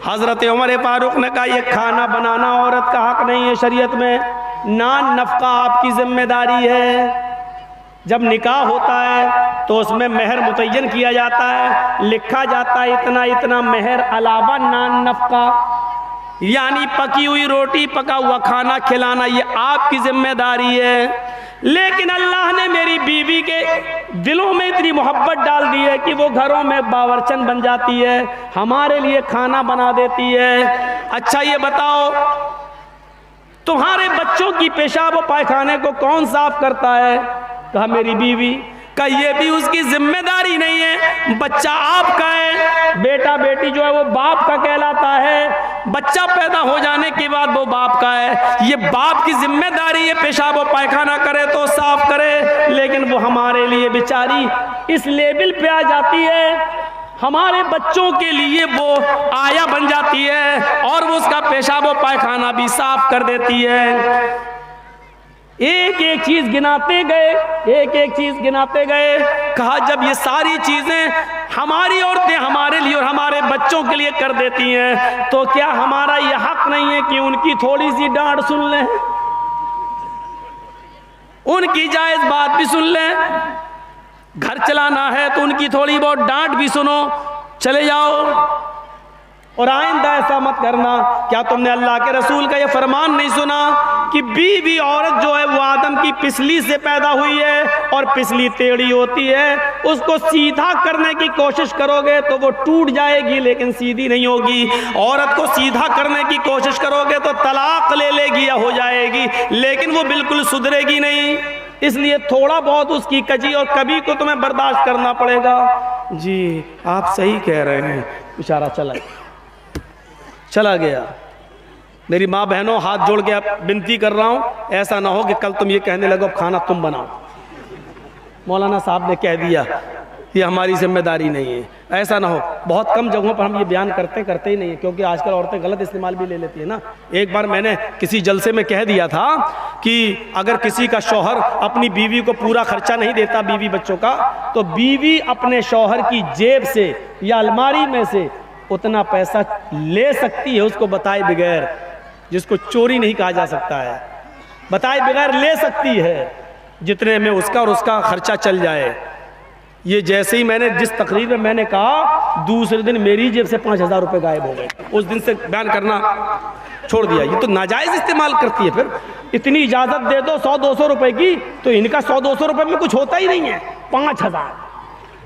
हज़रत उमर फारूक ने कहा, ये खाना बनाना औरत का हक नहीं है शरीयत में, नान नफ़का आपकी जिम्मेदारी है। जब निकाह होता है तो उसमें महर मुतय्यन किया जाता है, लिखा जाता है इतना इतना महर अलावा नान नफ़का, यानी पकी हुई रोटी पका हुआ खाना खिलाना ये आपकी जिम्मेदारी है। लेकिन अल्लाह ने मेरी बीवी के दिलों में इतनी मोहब्बत डाल दी है कि वो घरों में बावर्चन बन जाती है, हमारे लिए खाना बना देती है। अच्छा ये बताओ, तुम्हारे बच्चों की पेशाब और पायखाने को कौन साफ करता है? कहा मेरी बीवी। का ये भी उसकी जिम्मेदारी नहीं है, बच्चा आपका है। बेटा बेटी जो है वो बाप का कहलाता है, बच्चा पैदा हो जाने के बाद वो बाप का है। ये बाप की जिम्मेदारी है पेशाब और पायखाना करे तो साफ करे, लेकिन वो हमारे लिए बेचारी इस लेवल पे आ जाती है, हमारे बच्चों के लिए वो आया बन जाती है और वो उसका पेशाब और पायखाना भी साफ कर देती है। एक एक चीज गिनाते गए, एक एक चीज गिनाते गए। कहा जब ये सारी चीजें हमारी औरतें हमारे लिए और हमारे बच्चों के लिए कर देती हैं, तो क्या हमारा ये हक नहीं है कि उनकी थोड़ी सी डांट सुन लें, उनकी जायज बात भी सुन लें? घर चलाना है तो उनकी थोड़ी बहुत डांट भी सुनो, चले जाओ। और आइंदा ऐसा मत करना। क्या तुमने अल्लाह के रसूल का ये फरमान नहीं सुना कि बीवी औरत जो है वो आदम की पिसली से पैदा हुई है और पिसली टेढ़ी होती है, उसको सीधा करने की कोशिश करोगे तो वो टूट जाएगी लेकिन सीधी नहीं होगी। औरत को सीधा करने की कोशिश करोगे तो तलाक ले लेगी या हो जाएगी, लेकिन वो बिल्कुल सुधरेगी नहीं। इसलिए थोड़ा बहुत उसकी कजी और कभी को तुम्हें बर्दाश्त करना पड़ेगा। जी आप सही कह रहे हैं। बेचारा चला गया। मेरी माँ बहनों, हाथ जोड़ के आप विनती कर रहा हूँ, ऐसा ना हो कि कल तुम ये कहने लगो अब खाना तुम बनाओ, मौलाना साहब ने कह दिया, ये हमारी जिम्मेदारी नहीं है। ऐसा ना हो। बहुत कम जगहों पर हम ये बयान करते ही नहीं है, क्योंकि आजकल औरतें गलत इस्तेमाल भी ले लेती है ना। एक बार मैंने किसी जलसे में कह दिया था कि अगर किसी का शौहर अपनी बीवी को पूरा खर्चा नहीं देता बीवी बच्चों का, तो बीवी अपने शौहर की जेब से या अलमारी में से उतना पैसा ले सकती है, उसको बताए बगैर, जिसको चोरी नहीं कहा जा सकता है, बताए बगैर ले सकती है, जितने में उसका और उसका खर्चा चल जाए। ये जैसे ही मैंने जिस तकरीर में मैंने कहा, दूसरे दिन मेरी जेब से 5,000 रुपये गायब हो गए। उस दिन से बयान करना छोड़ दिया। ये तो नाजायज़ इस्तेमाल करती है। फिर इतनी इजाज़त दे दो 100-200 रुपये की, तो इनका 100-200 रुपये में कुछ होता ही नहीं है, 5,000।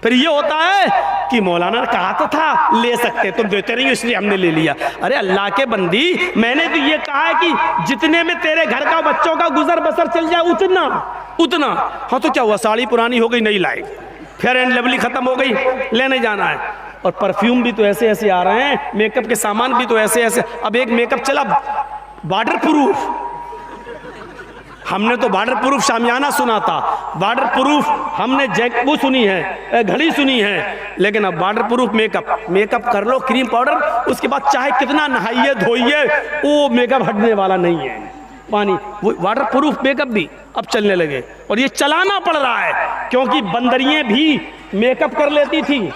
फिर ये होता है कि मौलाना ने कहा तो था ले सकते, तुम देते नहीं इसलिए हमने ले लिया। अरे अल्लाह के बंदी, मैंने तो ये कहा है कि जितने में तेरे घर का बच्चों का गुजर बसर चल जाए उतना। हाँ तो क्या हुआ, साड़ी पुरानी हो गई नहीं लाई, फेयर एंड लवली खत्म हो गई, लेने जाना है। और परफ्यूम भी तो ऐसे ऐसे आ रहे हैं, मेकअप के सामान भी तो ऐसे ऐसे। अब एक मेकअप चला वाटर प्रूफ, हमने तो वाटर प्रूफ शामियाना सुना था, वाटर प्रूफ हमने वो सुनी है, घड़ी सुनी है, लेकिन अब वाटर प्रूफ मेकअप कर लो, क्रीम पाउडर, उसके बाद चाहे कितना नहाइए धोइए वो मेकअप हटने वाला नहीं है। पानी वो वाटर प्रूफ मेकअप भी अब चलने लगे, और ये चलाना पड़ रहा है, क्योंकि बंदरियां भी मेकअप कर लेती थी,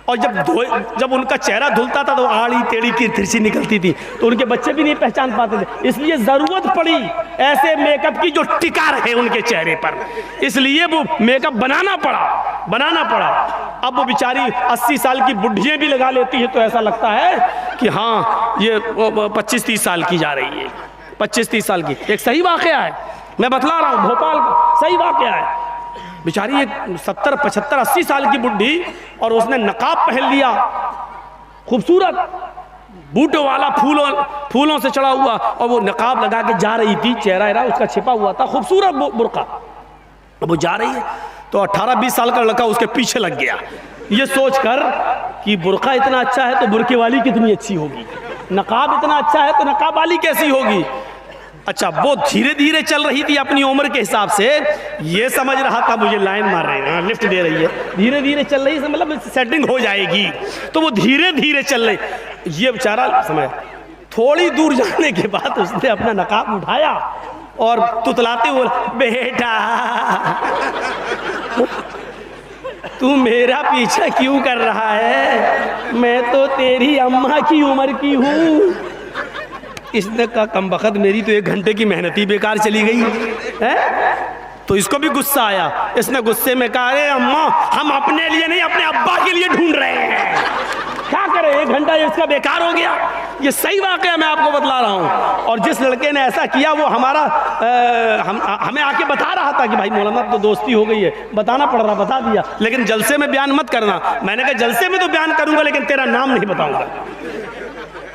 और जब उनका चेहरा धुलता था तो आड़ी टेढ़ी की तिरछी निकलती थी, तो उनके बच्चे भी नहीं पहचान पाते थे। इसलिए जरूरत पड़ी ऐसे मेकअप की जो टिका रहे उनके चेहरे पर, इसलिए वो मेकअप बनाना पड़ा। अब वो बेचारी 80 साल की बुढ़ियां भी लगा लेती है, तो ऐसा लगता है कि हाँ ये 25-30 साल की जा रही है, 25-30 साल की। एक सही वाकया है, मैं बतला रहा हूँ, भोपाल का सही वाकया है। बेचारी एक 70, 75, 80 साल की बुढ़ी, और उसने नकाब पहन लिया, खूबसूरत बूटों वाला, फूलों से चढ़ा हुआ, और वो नकाब लगा के जा रही थी, चेहरा उसका छिपा हुआ था, खूबसूरत बुर्का। अब वो जा रही है तो 18-20 साल का लड़का उसके पीछे लग गया, ये सोचकर कि बुर्का इतना अच्छा है तो बुर्के वाली कितनी अच्छी होगी, नकाब इतना अच्छा है तो नकाब वाली कैसी होगी। अच्छा, वो धीरे धीरे चल रही थी अपनी उम्र के हिसाब से, ये समझ रहा था मुझे लाइन मार रही है, लिफ्ट दे रही है, धीरे धीरे चल रही है, मतलब सेटिंग हो जाएगी, तो वो धीरे धीरे चल रही। ये बेचारा समय थोड़ी दूर जाने के बाद उसने अपना नकाब उठाया और तुतलाते हुए बेटा तू मेरा पीछा क्यों कर रहा है, मैं तो तेरी अम्मा की उम्र की हूँ। इसने कहा कमबख्त मेरी तो 1 घंटे की मेहनत ही बेकार चली गई है। तो इसको भी गुस्सा आया। इसने गुस्से में कहा अरे अम्मा हम अपने लिए नहीं अपने अब्बा के लिए ढूंढ रहे हैं, क्या करें 1 घंटा इसका बेकार हो गया। ये सही वाकया मैं आपको बतला रहा हूँ। और जिस लड़के ने ऐसा किया वो हमारा हमें आके बता रहा था कि भाई मौलाना तो दोस्ती हो गई है, बताना पड़ रहा, बता दिया, लेकिन जलसे में बयान मत करना। मैंने कहा जलसे में तो बयान करूंगा लेकिन तेरा नाम नहीं बताऊंगा।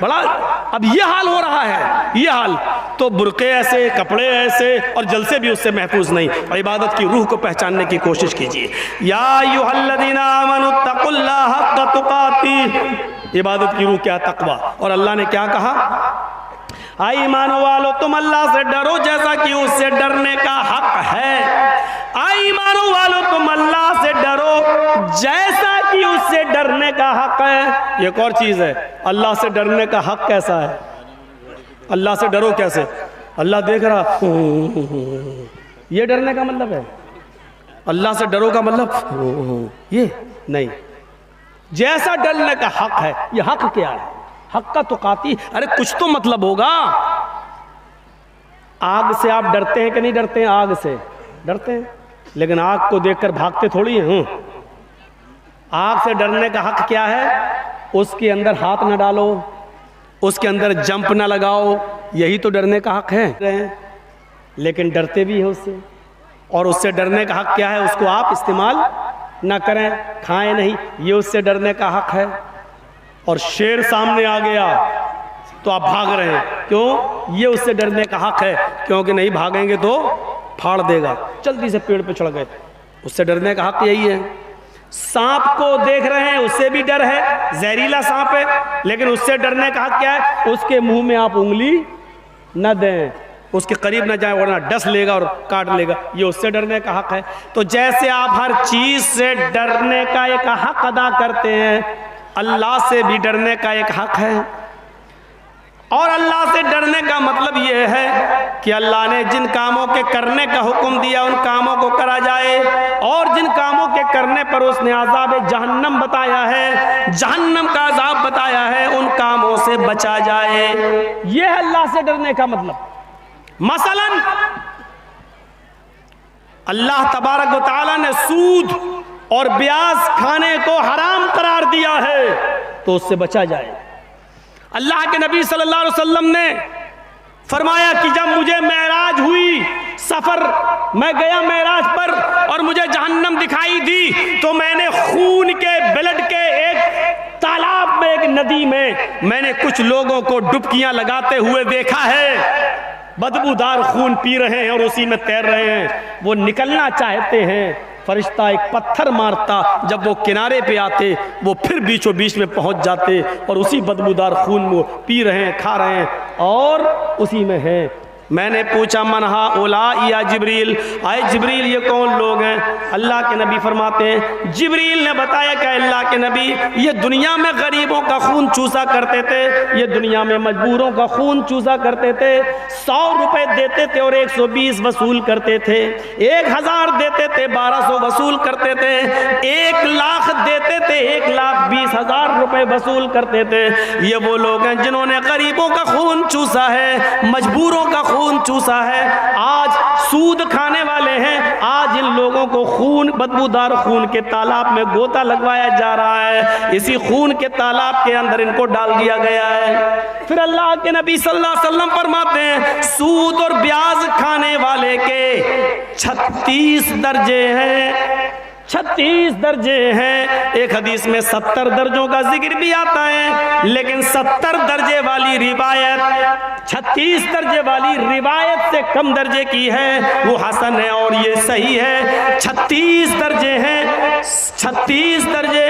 बड़ा अब ये हाल हो रहा है, ये हाल। तो बुरके ऐसे, कपड़े ऐसे और जलसे भी उससे महफूज नहीं। और इबादत की रूह को पहचानने की कोशिश कीजिए। या अय्युहल्लज़ीना आमनू तक़ुल्लाह हक़्क़ तुक़ातिह। इबादत की रूह क्या? तक़वा। और अल्लाह ने क्या कहा? आई ईमान वालो तुम अल्लाह से डरो जैसा कि उससे डरने का हक है। आई ईमान वालो तुम अल्लाह से डरो जैसा कि उससे डरने का हक है। एक और चीज है, अल्लाह से डरने का हक कैसा है? अल्लाह से डरो कैसे? अल्लाह देख रहा, ये डरने का मतलब है? अल्लाह से डरो का मतलब ये नहीं। जैसा डरने का हक है, ये हक क्या है? हक का तुकाती, अरे कुछ तो मतलब होगा। आग से आप डरते हैं कि नहीं डरते हैं? आग से डरते हैं, लेकिन आग को देखकर भागते थोड़ी हैं। आग से डरने का हक क्या है? उसके अंदर हाथ न डालो, उसके अंदर जंप न लगाओ, यही तो डरने का हक है। लेकिन डरते भी हैं उससे। और उससे डरने का हक क्या है? उसको आप इस्तेमाल न करें, खाएं नहीं, ये उससे डरने का हक है। और शेर सामने आ गया तो आप भाग रहे हैं, क्यों? ये उससे डरने का हक है, क्योंकि नहीं भागेंगे तो फाड़ देगा। जल्दी से पेड़ पे चढ़ गए, उससे डरने का हक यही है। सांप को देख रहे हैं, उससे भी डर है, जहरीला सांप है, लेकिन उससे डरने का हक क्या है? उसके मुंह में आप उंगली न दें, उसके करीब न जाए वरना डस लेगा और काट लेगा, ये उससे डरने का हक है। तो जैसे आप हर चीज से डरने का एक हक अदा करते हैं, अल्लाह से भी डरने का एक हक है। और अल्लाह से डरने का मतलब यह है कि अल्लाह ने जिन कामों के करने का हुक्म दिया उन कामों को करा जाए, और जिन कामों के करने पर उसने अज़ाब जहन्नम बताया है, जहन्नम का अज़ाब बताया है, उन कामों से बचा जाए। यह है अल्लाह से डरने का मतलब। मसलन अल्लाह तबारक व तआला ने सूद और ब्याज खाने को हराम करार दिया है, तो उससे बचा जाए। अल्लाह के नबी सल्लल्लाहु अलैहि वसल्लम ने फरमाया कि जब मुझे मेराज हुई, सफर मैं गया मेराज पर और मुझे जहन्नम दिखाई दी, तो मैंने खून के, ब्लड के एक तालाब में, एक नदी में मैंने कुछ लोगों को डुबकियां लगाते हुए देखा है। बदबूदार खून पी रहे हैं और उसी में तैर रहे हैं। वो निकलना चाहते हैं, फरिश्ता एक पत्थर मारता, जब वो किनारे पे आते वो फिर बीचों बीच में पहुंच जाते और उसी बदबूदार खून वो पी रहे हैं, खा रहे हैं और उसी में है। मैंने पूछा मनहा ओला या जिब्रील, आए जिब्रील ये कौन लोग हैं? अल्लाह के नबी फरमाते हैं, जिब्रील ने बताया कि अल्लाह के नबी ये दुनिया में गरीबों का खून चूसा करते थे, ये दुनिया में मजबूरों का खून चूसा करते थे। 100 रुपए देते थे और 120 वसूल करते थे, 1000 देते थे 1200 वसूल करते थे, 1 लाख देते थे 1,20,000 रुपए वसूल करते थे। ये वो लोग हैं जिन्होंने गरीबों का खून चूसा है, मजबूरों का खून चूसा है। आज सूद खाने वाले हैं, आज इन लोगों को खून, बदबूदार खून के तालाब में गोता लगवाया जा रहा है, इसी खून के तालाब के अंदर इनको डाल दिया गया है। फिर अल्लाह के नबी सल्लल्लाहु अलैहि वसल्लम फरमाते हैं, सूद और ब्याज खाने वाले के 36 दर्जे हैं, 36 दर्जे हैं। एक हदीस में 70 दर्जों का जिक्र भी आता है, लेकिन 70 दर्जे वाली रिवायत 36 दर्जे वाली रिवायत से कम दर्जे की है, वो हसन है और ये सही है। 36 दर्जे हैं, 36 दर्जे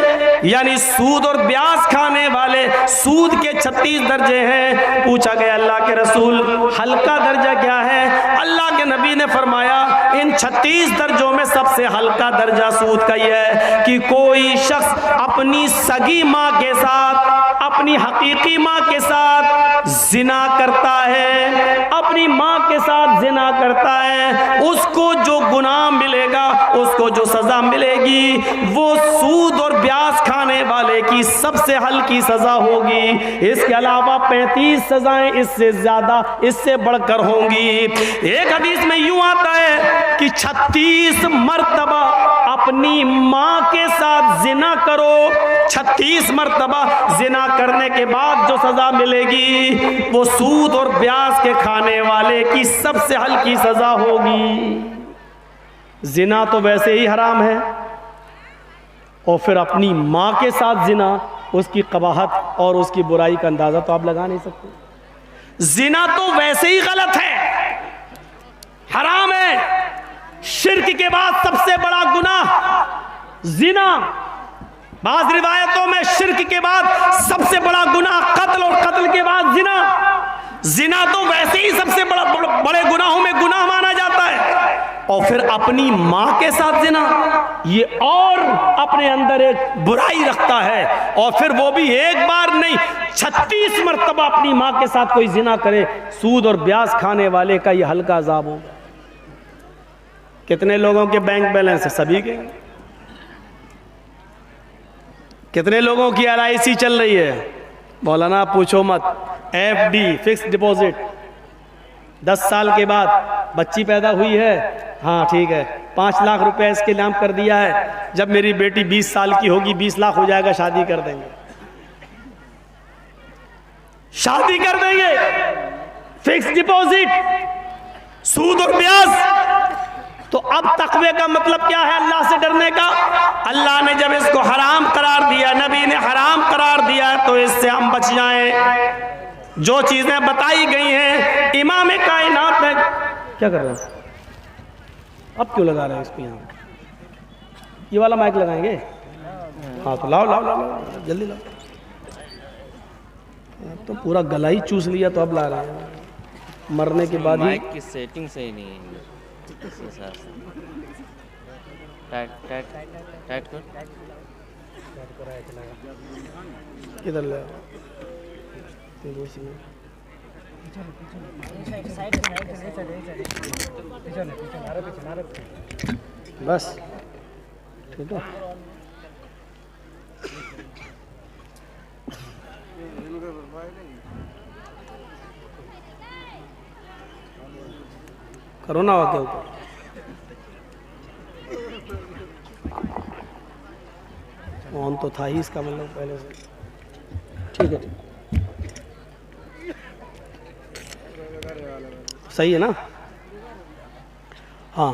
यानी सूद और ब्याज खाने वाले, सूद के 36 दर्जे हैं। पूछा गया अल्लाह के रसूल हल्का दर्जा क्या है? अल्लाह के नबी ने फरमाया इन 36 दर्जों में सबसे हल्का दर्जा सूद का यह है कि कोई शख्स अपनी सगी माँ के साथ, अपनी हकीकी माँ के साथ जिना करता है, अपनी अपनी माँ के साथ जिना करता है, उसको जो गुनाह मिलेगा, उसको जो सजा मिलेगी, वो सूद और ब्याज खाने वाले की सबसे हल्की सजा होगी। इसके अलावा 35 सजाएं इससे ज्यादा, इससे बढ़कर होंगी। एक हदीस में यूं आता है कि 36 मर्तबा अपनी माँ के साथ जिना करो, 36 मर्तबा जिना करने के बाद जो सजा मिलेगी वो सूद और ब्याज के खाने वाले की सबसे हल्की सजा होगी। जिना तो वैसे ही हराम है, और फिर अपनी माँ के साथ जिना, उसकी कबाहत और उसकी बुराई का अंदाजा तो आप लगा नहीं सकते। जिना तो वैसे ही गलत है, हराम है, शिर्क के बाद सबसे बड़ा गुनाह जिना। बाज़ रिवायतों में शिर्क के बाद सबसे बड़ा गुनाह कत्ल, और कत्ल के बाद जिना। जिना तो वैसे ही सबसे बड़े गुनाहों में गुनाह माना जाता है, और फिर अपनी माँ के साथ जिना, ये और अपने अंदर एक बुराई रखता है। और फिर वो भी एक बार नहीं, 36 मर्तबा अपनी माँ के साथ कोई जिना करे, सूद और ब्याज खाने वाले का ये हल्का अज़ाब होगा। कितने लोगों के बैंक बैलेंस है? सभी के। कितने लोगों की LIC चल रही है? मौलाना पूछो मत। FD फिक्स डिपॉजिट, 10 साल के बाद बच्ची पैदा हुई है, हाँ ठीक है, 5 लाख रुपए इसके नाम कर दिया है, जब मेरी बेटी 20 साल की होगी 20 लाख हो जाएगा, शादी कर देंगे, शादी कर देंगे। फिक्स डिपॉजिट, सूद और ब्याज। तो अब तकवे का मतलब क्या है? अल्लाह से डरने का। अल्लाह ने जब इसको हराम करार दिया, नबी ने हराम करार दिया, तो इससे हम बच जाएं। जो चीजें बताई गई हैं, इमाम कायनात ने क्या कर रहे हैं? अब क्यों लगा रहे हैं इसको? यहाँ ये वाला माइक लगाएंगे? हाँ तो लाओ लाओ लाओ, लाओ जल्दी लाओ। तो पूरा गला ही चूस लिया, तो अब ला रहे हैं, मरने के बाद ही। माइक की सेटिंग सही नहीं है, टाइट टाइट टाइट कर। किधर ले? बस ठीक है। कोरोना के ऊपर ऑन तो था ही, इसका मतलब पहले से। ठीक है, सही है ना? हाँ,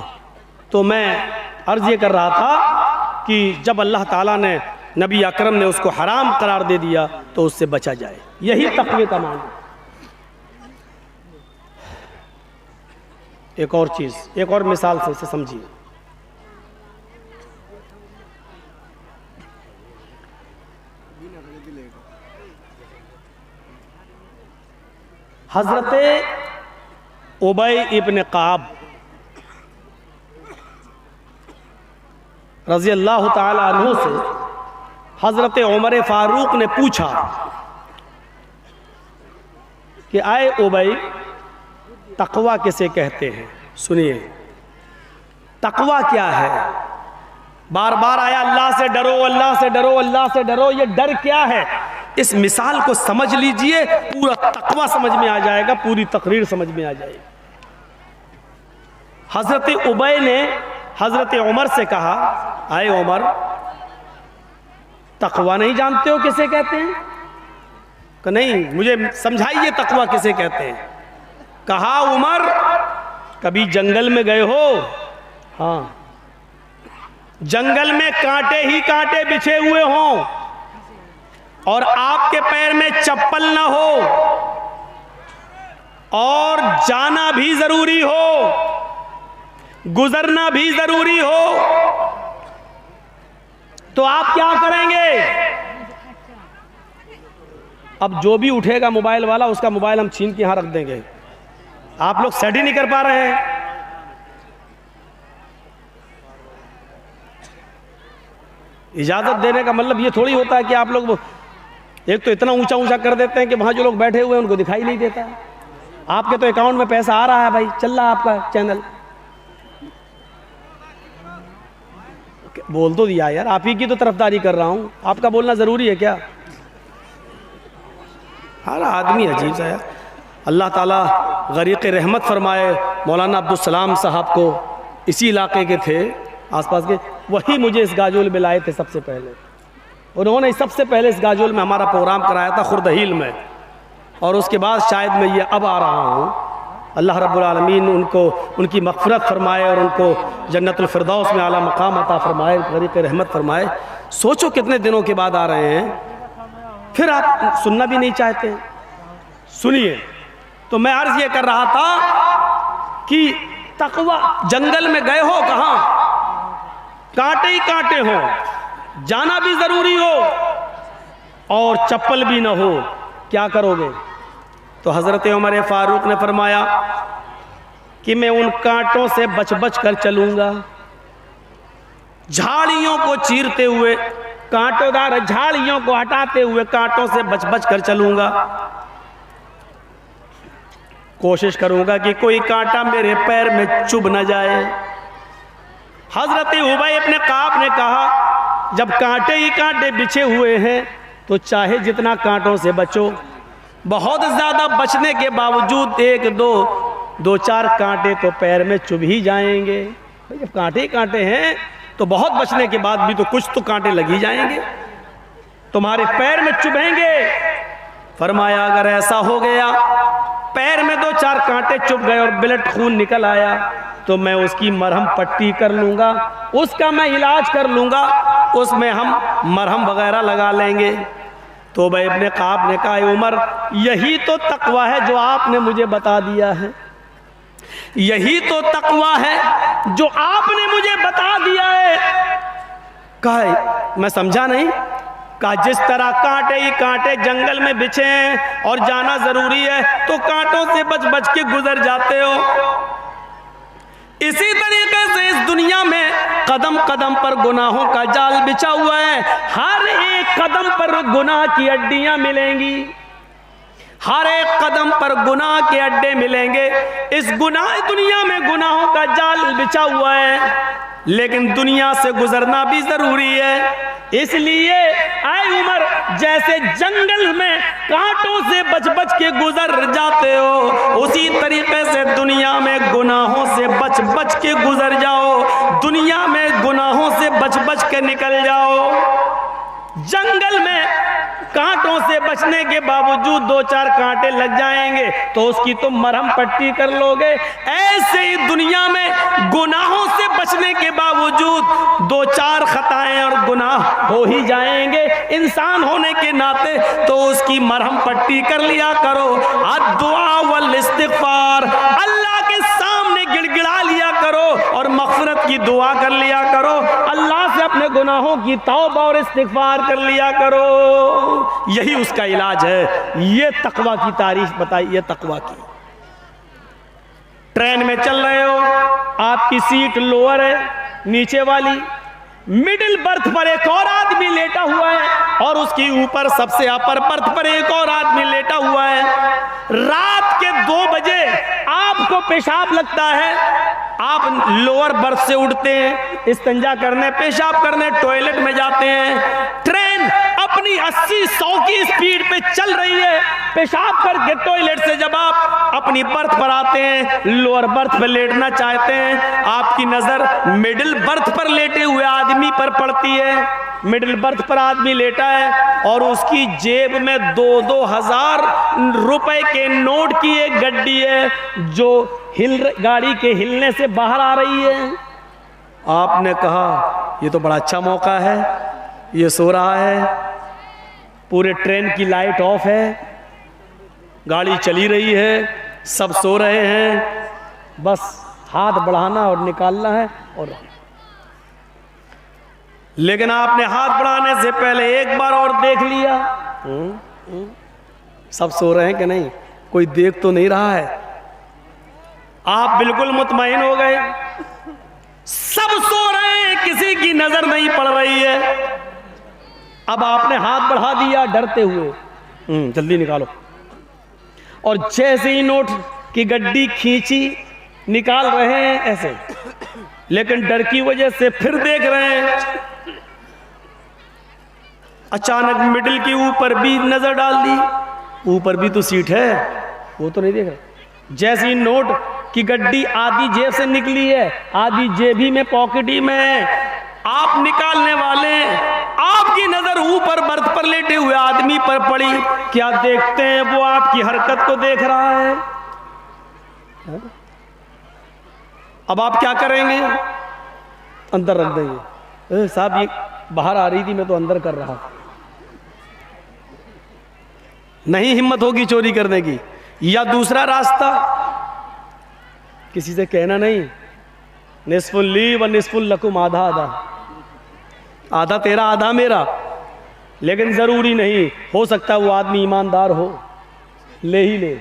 तो मैं अर्ज ये कर रहा था कि जब अल्लाह ताला ने, नबी अकरम ने उसको हराम करार दे दिया, तो उससे बचा जाए। यही तक़वे का माना। एक और चीज़, एक और मिसाल से इसे समझिए। हज़रत उबई इब्न काब रज़ी अल्लाह ताला अन्हु से हज़रत उमर फारूक ने पूछा कि आए उबई, तक़वा किसे कहते हैं? सुनिए, तक़वा क्या है? बार बार आया अल्लाह से डरो, अल्लाह से डरो, अल्लाह से डरो। ये डर क्या है? इस मिसाल को समझ लीजिए, पूरा तक़वा समझ में आ जाएगा, पूरी तकरीर समझ में आ जाएगी। हज़रत उबई ने हज़रत उमर से कहा, आए उमर, तक़वा नहीं जानते हो किसे कहते हैं? कि नहीं, मुझे समझाइए तक़वा किसे कहते हैं। कहा, उमर, कभी जंगल में गए हो? हाँ। जंगल में कांटे ही कांटे बिछे हुए हों और आपके पैर में चप्पल ना हो और जाना भी जरूरी हो, गुजरना भी जरूरी हो, तो आप क्या करेंगे? अब जो भी उठेगा मोबाइल वाला, उसका मोबाइल हम छीन के यहां रख देंगे। आप लोग सेट ही नहीं कर पा रहे हैं। इजाजत देने का मतलब ये थोड़ी होता है कि आप लोग एक तो इतना ऊंचा ऊंचा कर देते हैं कि वहां जो लोग बैठे हुए हैं उनको दिखाई नहीं देता। आपके तो अकाउंट में पैसा आ रहा है भाई, चल रहा है आपका चैनल। बोल तो दिया यार, आप ही की तो तरफदारी कर रहा हूं, आपका बोलना जरूरी है क्या? हर आदमी अजीब सा यार। अल्लाह ताला गरीक़ रहमत फरमाए मौलाना अब्दुल सलाम साहब को, इसी इलाके के थे आसपास के, वही मुझे इस गाजोल में लाए थे सबसे पहले। उन्होंने सबसे पहले इस गाजोल में हमारा प्रोग्राम कराया था खुर्दहील में, और उसके बाद शायद मैं ये अब आ रहा हूँ। अल्लाह रब्बुल आलमीन उनको उनकी मग़फ़िरत फरमाए और उनको जन्नतुल फिरदौस में आला मकाम अता फरमाए, गरीक़ रहमत फरमाए। सोचो कितने दिनों के बाद आ रहे हैं, फिर आप सुनना भी नहीं चाहते। सुनिए, तो मैं अर्ज़ ये कर रहा था कि तक़वा, जंगल में गए हो, कहाँ कांटे ही कांटे हो, जाना भी ज़रूरी हो और चप्पल भी ना हो, क्या करोगे? तो हज़रत उमर फ़ारूक ने फरमाया कि मैं उन कांटों से बच बच कर चलूँगा, झाड़ियों को चीरते हुए, कांटोदार झाड़ियों को हटाते हुए कांटों से बच बच कर चलूँगा। कोशिश करूँगा कि कोई कांटा मेरे पैर में चुभ न जाए। हज़रत उबय इब्न काब ने कहा, जब कांटे ही कांटे बिछे हुए हैं तो चाहे जितना कांटों से बचो, बहुत ज़्यादा बचने के बावजूद एक दो चार कांटे तो पैर में चुभ ही जाएंगे। भाई जब कांटे ही कांटे हैं तो बहुत बचने के बाद भी तो कुछ तो कांटे लग ही जाएंगे, तुम्हारे पैर में चुभेंगे। फरमाया अगर ऐसा हो गया, पैर में 2-4 कांटे चुभ गए और ब्लड खून निकल आया, तो मैं उसकी मरहम पट्टी कर लूँगा, उसका मैं इलाज कर लूँगा, उसमें हम मरहम वगैरह लगा लेंगे। तो उबय इब्न काब ने कहा, उमर यही तो तकवा है जो आपने मुझे बता दिया है, यही तो तकवा है जो आपने मुझे बता दिया है। कहा मैं समझा नहीं। कहा जिस तरह कांटे ही कांटे जंगल में बिछे हैं और जाना जरूरी है तो कांटों से बच बच के गुजर जाते हो, इसी तरीके से इस दुनिया में कदम कदम पर गुनाहों का जाल बिछा हुआ है। हर एक कदम पर गुनाह की अड्डियां मिलेंगी, हर एक कदम पर गुनाह के अड्डे मिलेंगे। इस गुनाह दुनिया में गुनाहों का जाल बिछा हुआ है, लेकिन दुनिया से गुजरना भी जरूरी है। इसलिए ऐ उमर, जैसे जंगल में कांटों से बच बच के गुजर जाते हो, उसी तरीके से दुनिया में गुनाहों से बच बच के गुजर जाओ, दुनिया में गुनाहों से बच बच के निकल जाओ। जंगल में कांटों से बचने के बावजूद 2-4 कांटे लग जाएंगे तो उसकी तुम मरहम पट्टी कर लोगे। ऐसे ही दुनिया में गुनाहों से बचने के बावजूद 2-4 खताएं और गुनाह हो ही जाएंगे। इंसान होने के नाते तो उसकी मरहम पट्टी कर लिया करो। अद्दुआ वल इस्तिग़फ़ार, अल्लाह के सामने गिड़गिड़ा लिया करो और मग़फ़िरत की दुआ कर लिया करो। अल्लाह से अपने गुनाहों की तौबा और इस्तिग़फ़ार कर लिया करो, यही उसका इलाज है। ये तकवा की तारीफ बताई, ये तकवा की। ट्रेन में चल रहे हो, आपकी सीट लोअर है, नीचे वाली मिडिल बर्थ पर एक और आदमी लेटा हुआ है और उसकी ऊपर सबसे अपर बर्थ पर एक और आदमी लेटा हुआ है। रात के 2 बजे आपको पेशाब लगता है, आप लोअर बर्थ से उठते हैं, इस्तिंजा करने, पेशाब करने टॉयलेट में जाते हैं। ट्रेन अपनी 80-100 की स्पीड पे चल रही है, पेशाब करके टॉयलेट से जब आप अपनी बर्थ पर आते हैं, लोअर बर्थ पर लेटना चाहते हैं, आपकी नजर मिडिल बर्थ पर लेटे हुए आदमी पर पड़ती है। मिडिल बर्थ पर आदमी लेटा है और उसकी जेब में 2-2 हज़ार रुपए के नोट की एक गड्डी है जो गाड़ी के हिलने से बाहर आ रही है। आपने कहा ये तो बड़ा अच्छा मौका है, ये सो रहा है, पूरे ट्रेन की लाइट ऑफ है, गाड़ी चली रही है, सब सो रहे हैं, बस हाथ बढ़ाना और निकालना है और लेकिन आपने हाथ बढ़ाने से पहले एक बार और देख लिया, सब सो रहे हैं कि नहीं, कोई देख तो नहीं रहा है। आप बिल्कुल मुतमईन हो गए, सब सो रहे हैं, किसी की नजर नहीं पड़ रही है। अब आपने हाथ बढ़ा दिया डरते हुए, जल्दी निकालो। और जैसे ही नोट की गड्डी खींची, निकाल रहे हैं ऐसे, लेकिन डर की वजह से फिर देख रहे हैं। अचानक मिडिल के ऊपर भी नजर डाल दी, ऊपर भी तो सीट है, वो तो नहीं देख रहा। जैसे ही नोट की गड्डी आधी जेब से निकली है, आधी जेबी में पॉकेटी में है, आप निकालने वाले, आपकी नजर ऊपर बर्थ पर लेटे हुए आदमी पर पड़ी। क्या देखते हैं? वो आपकी हरकत को देख रहा है। अब आप क्या करेंगे? अंदर रख देंगे। साहब ये बाहर आ रही थी, मैं तो अंदर कर रहा। नहीं हिम्मत होगी चोरी करने की। या दूसरा रास्ता, किसी से कहना नहीं, निस्फुल ली व निस्फुल लकुम, आधा आधा, आधा तेरा आधा मेरा। लेकिन जरूरी नहीं, हो सकता है वो आदमी ईमानदार हो, ले ही ले।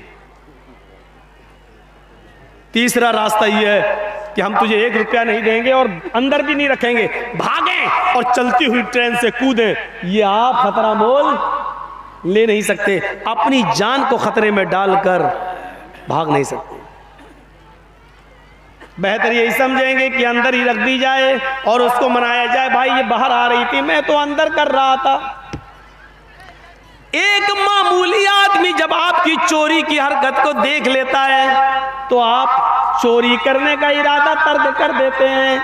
तीसरा रास्ता ये है कि हम तुझे 1 रुपया नहीं देंगे और अंदर भी नहीं रखेंगे, भागें और चलती हुई ट्रेन से कूदें। ये आप खतरा मोल ले नहीं सकते, अपनी जान को खतरे में डालकर भाग नहीं सकते। बेहतर यही समझेंगे कि अंदर ही रख दी जाए और उसको मनाया जाए, भाई ये बाहर आ रही थी, मैं तो अंदर कर रहा था। एक मामूली आदमी जब आपकी चोरी की हरकत को देख लेता है तो आप चोरी करने का इरादा तर्क कर देते हैं।